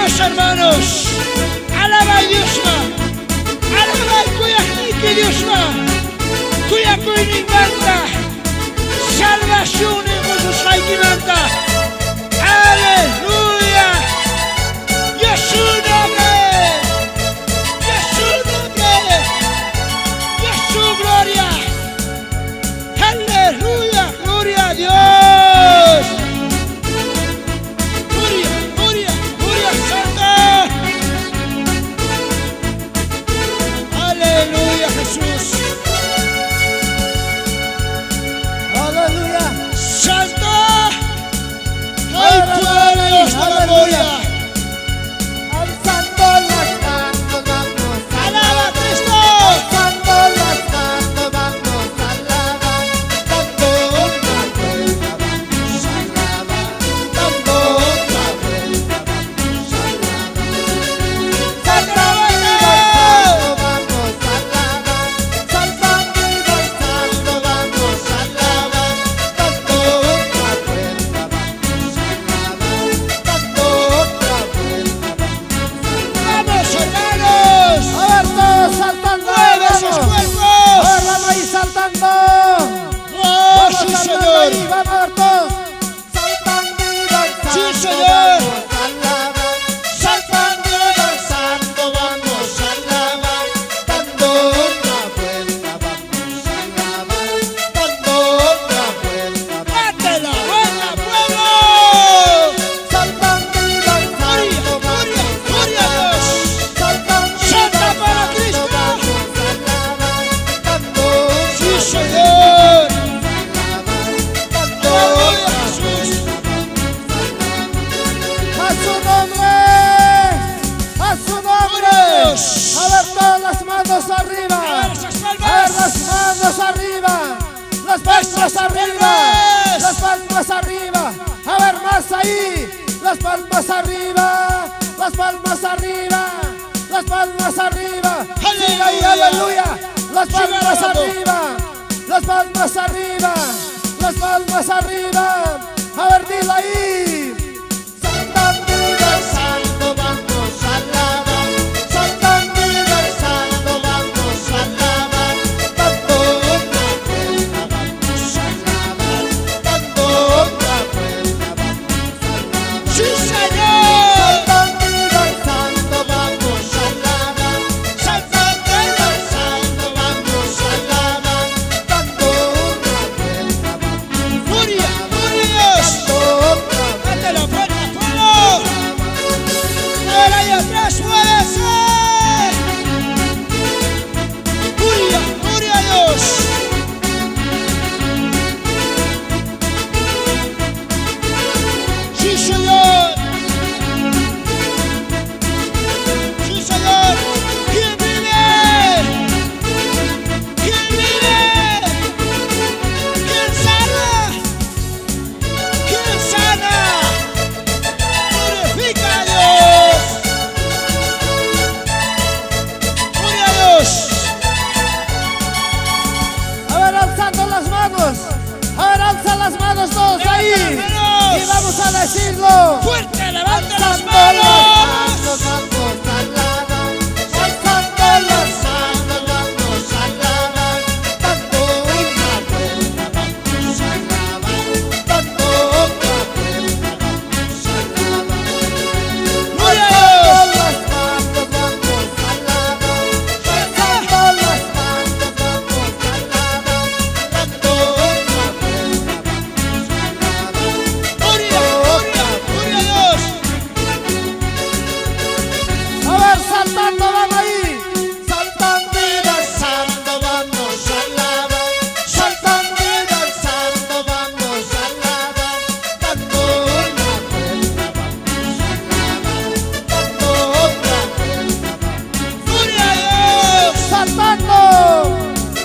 Vamos hermanos, alaba a Diosma, alaba a Kuyakniki Diosma, Kuyakuyni manta, salvación en Jesús Haiki manta, aleluya, Jesús nombre, Jesús nombre, Jesús gloria, aleluya, gloria a Dios. Aleluya, Jesús. Aleluya. Salta. Ay, pueblos de la gloria. Alzando las manos vamos a Alaba a Cristo. alzando las manos vamos a alabar, dando una vuelta vamos a alabar, dando otra vuelta vamos a alabar. Saltando y danzando vamos a alabar, saltando y danzando vamos a alabar, dando otra vuelta vamos a alabar, dando otra vuelta Vamos, hermanos. a ver, todos saltando, Mueve esos vamos. cuerpos. A ver, vamos ahí saltando. Oh, Vamos sí, saltando Señor. ahí, vamos a ver todos. Saltando y danzando. Sí, Señor. Vamos a alabar. Saltando y danzando vamos a alabar. Dando otra vuelta vamos a alabar. Dando otra vuelta vamos Date la vuelta, pueblo. saltando y danzando Gloria, vamos gloria a Dios. saltando y Salta para danzando Cristo. vamos a alabar. Dando Sí, otra Señor. dando Aleluya, otra Jesús. a su nombre, a su nombre. Vámonos. A ver todas las manos arriba. A ver esas palmas. A ver las manos arriba. Las palmas Esas arriba. palmas. Las palmas arriba. A ver más ahí. Las palmas arriba. Las palmas arriba. Las palmas arriba. Sigue ahí, Aleluya. aleluya. Las Sigue palmas alabando. arriba. Las palmas arriba. Las palmas arriba. A ver, dile ahí. Saltando y danzando vamos a alabar. Saltando y danzando vamos a alabar. Dando otra vuelta vamos a alabar. Dando otra vuelta vamos a alabar. Sí, Señor. Saltando y danzando vamos a alabar. Saltando y danzando vamos a alabar. Dando otra vuelta vamos a Gloria, gloria a Dios. dando otra Date la vuelta, pueblo. A ver ahí atrás, muévese. Gloria, gloria a Dios. Sí, Señor. Sí, Señor. ¿Quién vive? ¿Quién vive? ¿Quién sana? ¿Quién sana? Glorifica a Dios. Gloria a Dios. A ver, alzando las manos. A ver, alza las manos todos ahí. Levanta las manos. Y vamos a decirlo. Fuerte, levanta las Alzando las manos. manos vamos a alabar. Alzando las manos vamos a alabar. Dando una vuelta vamos a alabar. Dando otra vuelta vamos a alabar. Gloria a Alzando Dios. las manos vamos a alabar. Alzando las manos vamos a alabar. Dando otra vuelta vamos a alabar. Gloria, gloria, gloria a Dios. A ver, saltando, vamos ahí. Saltando y danzando vamos a alabar. Saltando y danzando vamos a alabar. Dando una vuelta vamos a alabar. Dando otra vuelta vamos. Gloria a Dios. Saltando.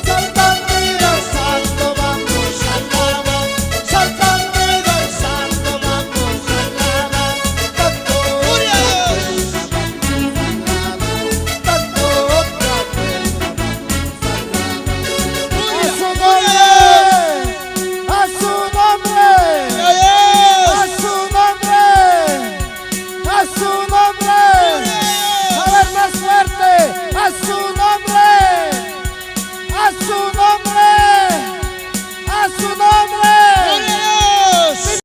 Saltando y danzando vamos a alabar. Saltando y danzando vamos a alabar. Dando Gloria a Dios. dando otra vuelta Gloria, a su nombre, gloria a Dios. a su nombre, a su nombre, a su